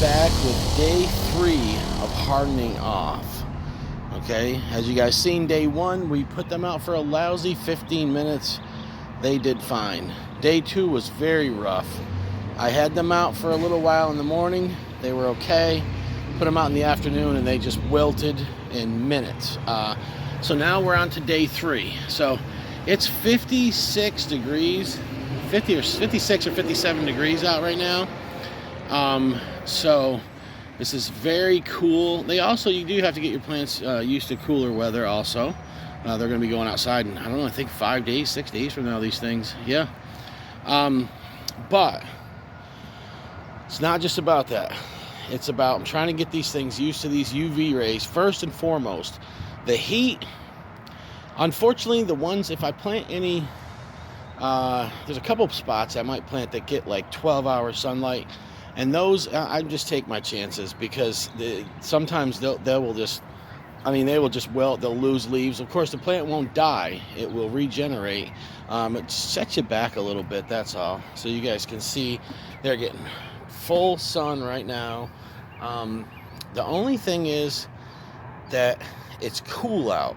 back with day 3 of hardening off. Okay, as you guys seen, day 1 we put them out for a lousy 15 minutes. They did fine. Day 2 was very rough. I had them out for a little while in the morning. They were okay. Put them out in the afternoon and they just wilted in minutes. So now we're on to day 3. So it's 56 degrees, 50 or 56 or 57 degrees out right now. So this is very cool. You do have to get your plants used to cooler weather also. They're going to be going outside in, I don't know, I think 5 days, 6 days from now, these things. Yeah. But it's not just about that. It's about, I'm trying to get these things used to these UV rays. First and foremost, the heat. Unfortunately, the ones, if I plant any, there's a couple of spots I might plant that get like 12-hour sunlight. And those, I just take my chances because sometimes they will just wilt, they'll lose leaves. Of course, the plant won't die. It will regenerate. It sets you back a little bit, that's all. So you guys can see they're getting full sun right now. The only thing is that it's cool out.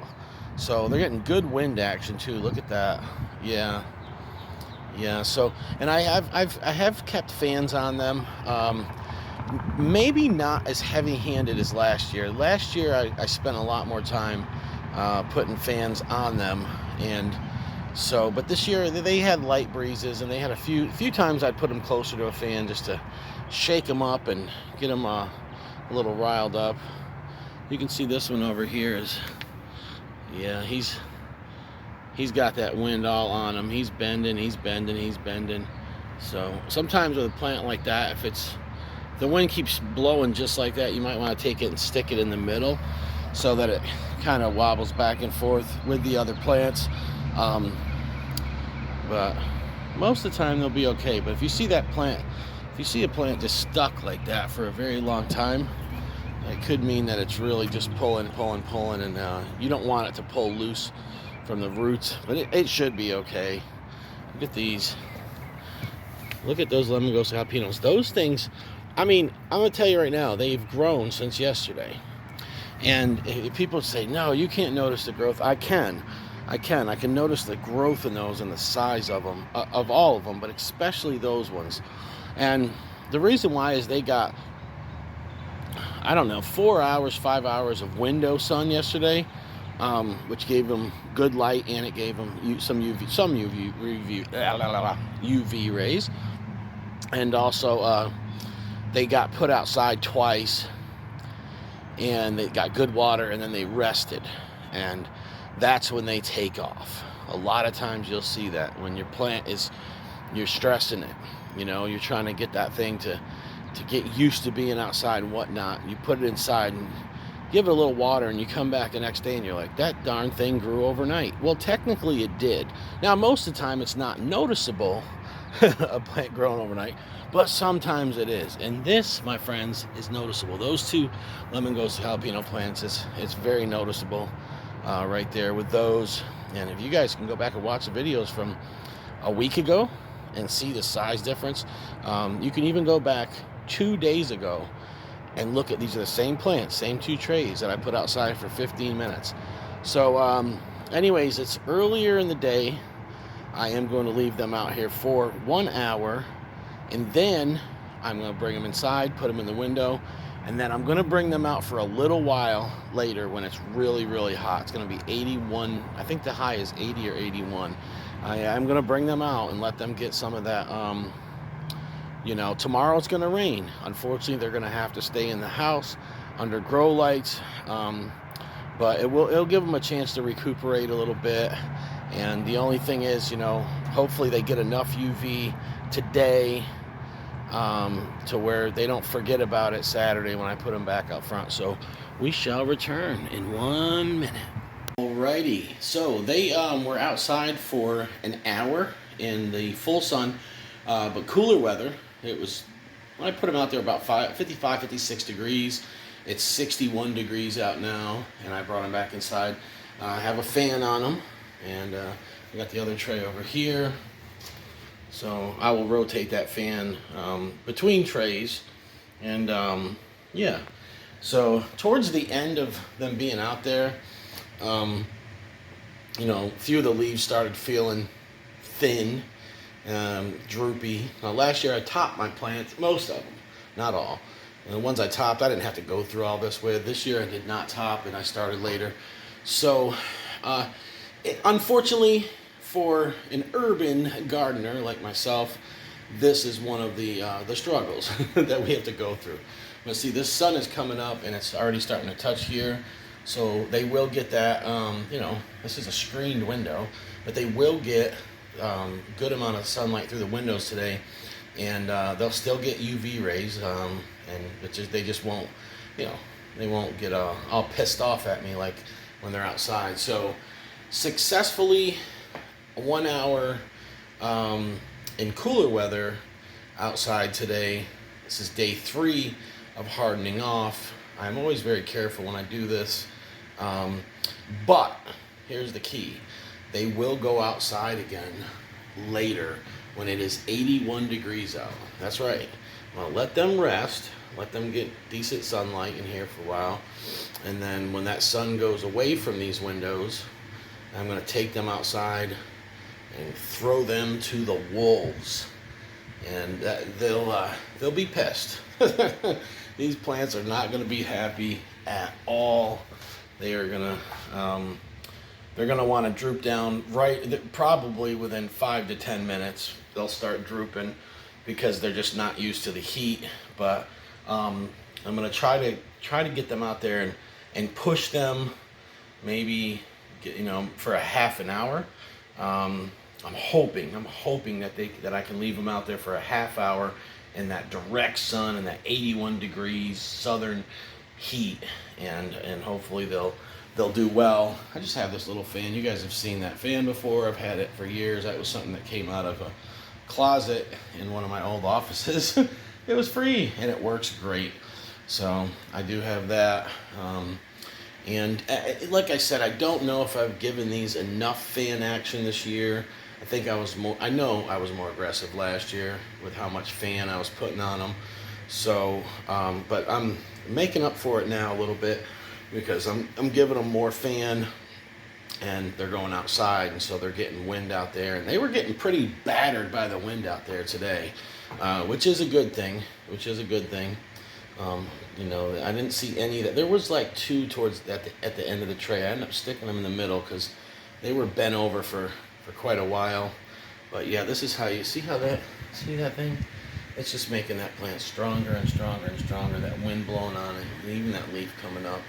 So they're getting good wind action too. Look at that. Yeah. So, and I have kept fans on them. Maybe not as heavy-handed as last year. Last year I spent a lot more time putting fans on them, and so. But this year they had light breezes, and they had a few times I'd put them closer to a fan just to shake them up and get them a little riled up. You can see this one over here is, yeah, he's got that wind all on him. He's bending. So sometimes with a plant like that, if the wind keeps blowing just like that, you might want to take it and stick it in the middle so that it kind of wobbles back and forth with the other plants. But most of the time they'll be okay. But if you see a plant just stuck like that for a very long time, it could mean that it's really just pulling, and you don't want it to pull loose from the roots, but it should be okay. Look at these. Look at those lemon ghost jalapenos. Those things, I mean, I'm going to tell you right now, they've grown since yesterday. And if people say, no, you can't notice the growth. I can notice the growth in those and the size of them, of all of them, but especially those ones. And the reason why is they got, I don't know, 4 hours, 5 hours of window sun yesterday. Which gave them good light, and it gave them some UV rays, and also they got put outside twice, and they got good water, and then they rested, and that's when they take off. A lot of times you'll see that when your plant you're stressing it, you're trying to get that thing to get used to being outside and whatnot. You put it inside and give it a little water, and you come back the next day and you're like, that darn thing grew overnight. Well, technically it did. Now, most of the time it's not noticeable, a plant growing overnight, but sometimes it is. And this, my friends, is noticeable. Those two lemon ghost jalapeno plants, it's very noticeable right there with those. And if you guys can go back and watch the videos from a week ago and see the size difference, you can even go back 2 days ago and look at, these are the same plants, same 2 trays that I put outside for 15 minutes. So anyways, it's earlier in the day. I am going to leave them out here for 1 hour, and then I'm going to bring them inside, put them in the window, and then I'm going to bring them out for a little while later when it's really, really hot. It's going to be 81. I think the high is 80 or 81. I'm going to bring them out and let them get some of that. Tomorrow it's going to rain. Unfortunately, they're going to have to stay in the house under grow lights. But it'll give them a chance to recuperate a little bit. And the only thing is, hopefully they get enough UV today to where they don't forget about it Saturday when I put them back out front. So we shall return in 1 minute. Alrighty, so they were outside for an hour in the full sun, but cooler weather. It was, when I put them out there, about 55, 56 degrees. It's 61 degrees out now, and I brought them back inside. I have a fan on them, and I got the other tray over here. So I will rotate that fan between trays And yeah, so towards the end of them being out there, a few of the leaves started feeling thin, droopy. Now, last year I topped my plants, most of them, not all. And the ones I topped, I didn't have to go through all this with. This year I did not top, and I started later. So, unfortunately, for an urban gardener like myself, this is one of the struggles that we have to go through. But see, this sun is coming up, and it's already starting to touch here. So they will get that, this is a screened window, but they will get good amount of sunlight through the windows today, and they'll still get UV rays, and they just won't, they won't get all pissed off at me like when they're outside. So successfully 1 hour in cooler weather outside today. This is day 3 of hardening off. I'm always very careful when I do this, but here's the key. They will go outside again later when it is 81 degrees out. That's right. I'm going to let them rest, let them get decent sunlight in here for a while, and then when that sun goes away from these windows, I'm going to take them outside and throw them to the wolves, and they'll be pissed. These plants are not going to be happy at all. They are going to they're going to want to droop down probably within 5 to 10 minutes. They'll start drooping because they're just not used to the heat. But I'm going to try to get them out there and push them, maybe for a half an hour. I'm hoping that I can leave them out there for a half hour in that direct sun and that 81 degrees southern heat, and hopefully they'll do well. I just have this little fan. You guys have seen that fan before. I've had it for years. That was something that came out of a closet in one of my old offices. It was free and it works great. So I do have that. And like I said, I don't know if I've given these enough fan action this year. I know I was more aggressive last year with how much fan I was putting on them. So, but I'm making up for it now a little bit because I'm giving them more fan, and they're going outside, and so they're getting wind out there. And they were getting pretty battered by the wind out there today, which is a good thing. I didn't see any that. There was like 2 towards at the end of the tray. I ended up sticking them in the middle because they were bent over for quite a while. But yeah, this is how you see that thing. It's just making that plant stronger and stronger and stronger. That wind blowing on it, and even that leaf coming up.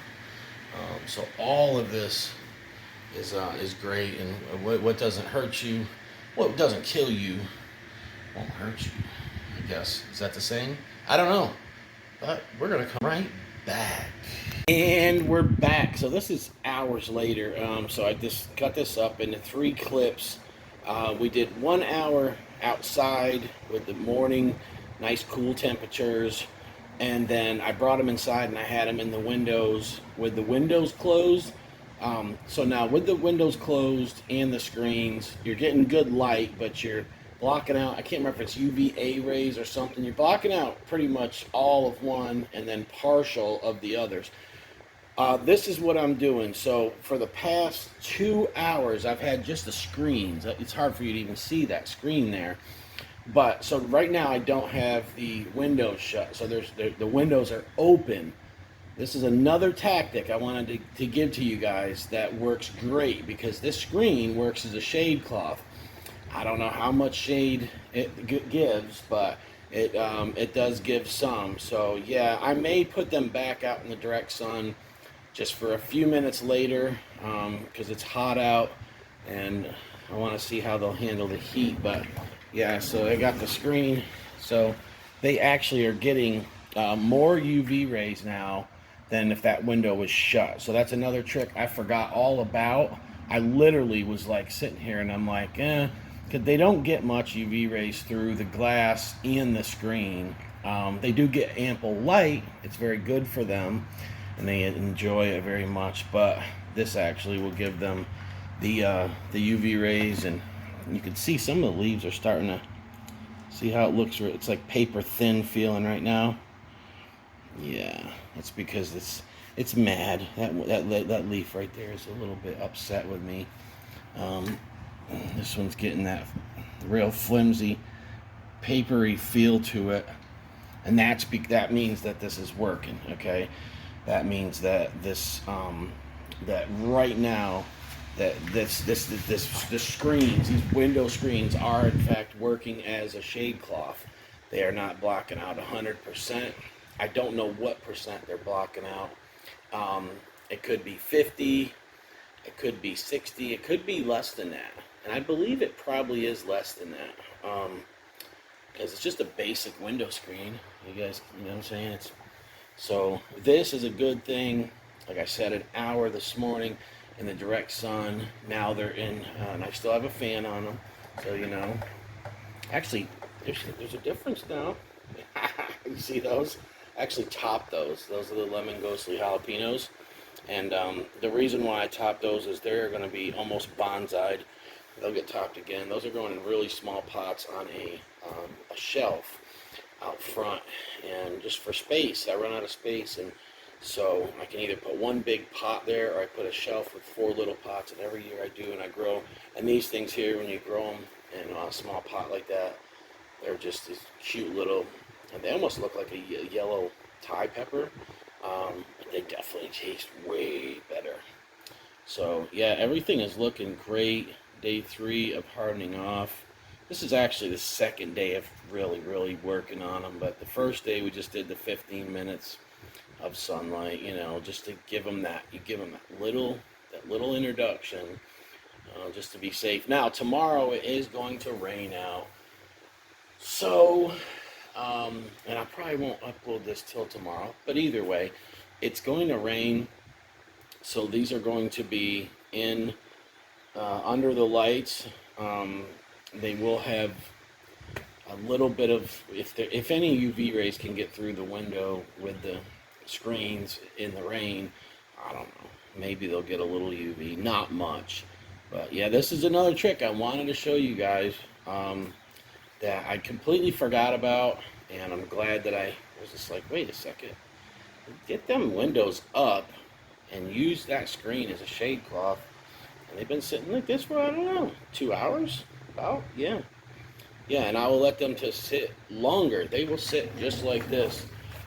So all of this is great. And what doesn't hurt you, what doesn't kill you, won't hurt you. I guess, is that the saying? I don't know. But we're going to come right back. And we're back. So this is hours later. So I just cut this up into 3 clips. We did 1 hour outside with the morning, nice cool temperatures. And then I brought them inside and I had them in the windows with the windows closed. So now with the windows closed and the screens, you're getting good light, but you're blocking out, I can't remember if it's UVA rays or something. You're blocking out pretty much all of one and then partial of the others. This is what I'm doing. So for the past 2 hours, I've had just the screens. It's hard for you to even see that screen there. But so right now I don't have the windows shut. So the windows are open. This is another tactic I wanted to give to you guys that works great, because this screen works as a shade cloth. I don't know how much shade it gives, but it does give some. So yeah, I may put them back out in the direct sun just for a few minutes later, because it's hot out and I want to see how they'll handle the heat. But yeah, so I got the screen, so they actually are getting more UV rays now than if that window was shut. So that's another trick I forgot all about. I literally was like sitting here and I'm like, because they don't get much UV rays through the glass and the screen. They do get ample light. It's very good for them and they enjoy it very much, but this actually will give them the UV rays. And you can see some of the leaves are starting to see how it looks. It's like paper thin feeling right now. Yeah, that's because it's mad. That leaf right there is a little bit upset with me. Um, this one's getting that real flimsy, papery feel to it, and that means that this is working. Okay, that means that that right now that the screens, these window screens, are in fact working as a shade cloth. They are not blocking out 100%. I don't know what percent they're blocking out. It could be 50, it could be 60, it could be less than that. And I believe it probably is less than that. Because it's just a basic window screen. You guys, you know what I'm saying? So this is a good thing. Like I said, an hour this morning in the direct sun. Now they're in, and I still have a fan on them. So, you know, actually, there's a difference now. You see those? I actually topped those. Those are the lemon ghostly jalapenos. And the reason why I topped those is they're going to be almost bonsai'd. They'll get topped again. Those are growing in really small pots on a shelf out front, and just for space. I run out of space, and so I can either put one big pot there, or I put a shelf with 4 little pots, and every year I do, and I grow. And these things here, when you grow them in a small pot like that, they're just these cute little, and they almost look like a yellow Thai pepper, but they definitely taste way better. So yeah, everything is looking great. Day 3 of hardening off. This is actually the second day of really working on them, but the first day we just did the 15 minutes of sunlight, you know, just to give them that. You give them that little introduction, just to be safe. Now tomorrow it is going to rain out, so and I probably won't upload this till tomorrow, but either way, it's going to rain. So these are going to be in under the lights. They will have a little bit of, if any UV rays can get through the window with the screens in the rain, I don't know, maybe they'll get a little UV, not much. But yeah, this is another trick I wanted to show you guys, that I completely forgot about, and I'm glad that I was just like, wait a second, get them windows up and use that screen as a shade cloth. And they've been sitting like this for, I don't know, 2 hours? About, yeah. Yeah, and I will let them to sit longer. They will sit just like this.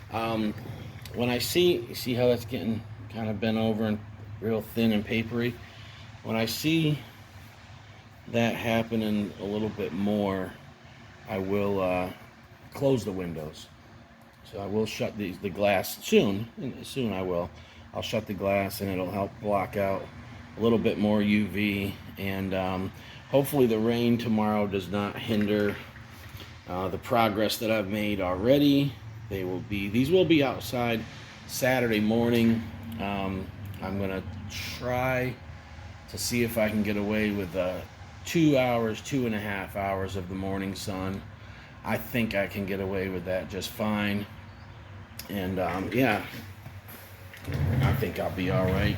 When I see, you see how that's getting kind of bent over and real thin and papery? When I see that happening a little bit more, I will close the windows. So I will shut the glass soon. Soon I will. I'll shut the glass, and it'll help block out a little bit more UV, and hopefully the rain tomorrow does not hinder the progress that I've made already. These will be outside Saturday morning. I'm gonna try to see if I can get away with 2 hours, 2.5 hours of the morning sun. I think I can get away with that just fine, and yeah, I think I'll be all right.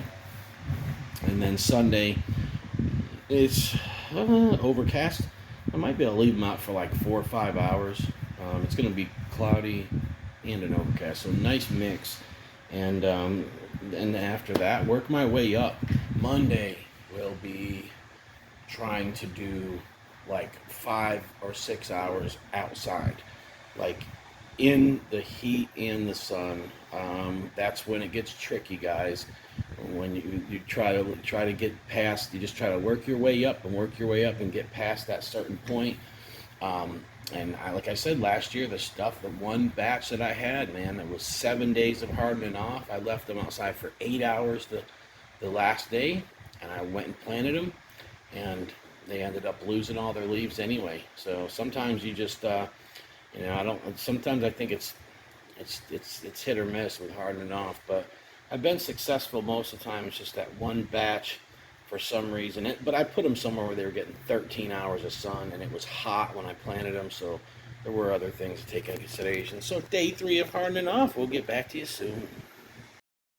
And then Sunday, it's overcast. I might be able to leave them out for like 4 or 5 hours. It's going to be cloudy and an overcast, so nice mix. And after that, work my way up. Monday will be trying to do like 5 or 6 hours outside, like in the heat and the sun. That's when it gets tricky, guys. When you try to get past, you just try to work your way up and get past that certain point. And like I said last year, the one batch that I had, man, it was 7 days of hardening off. I left them outside for 8 hours the last day, and I went and planted them, and they ended up losing all their leaves anyway. So sometimes you just, sometimes I think it's hit or miss with hardening off, but I've been successful most of the time. It's just that one batch for some reason. But I put them somewhere where they were getting 13 hours of sun, and it was hot when I planted them, so there were other things to take into consideration. So day 3 of hardening off. We'll get back to you soon.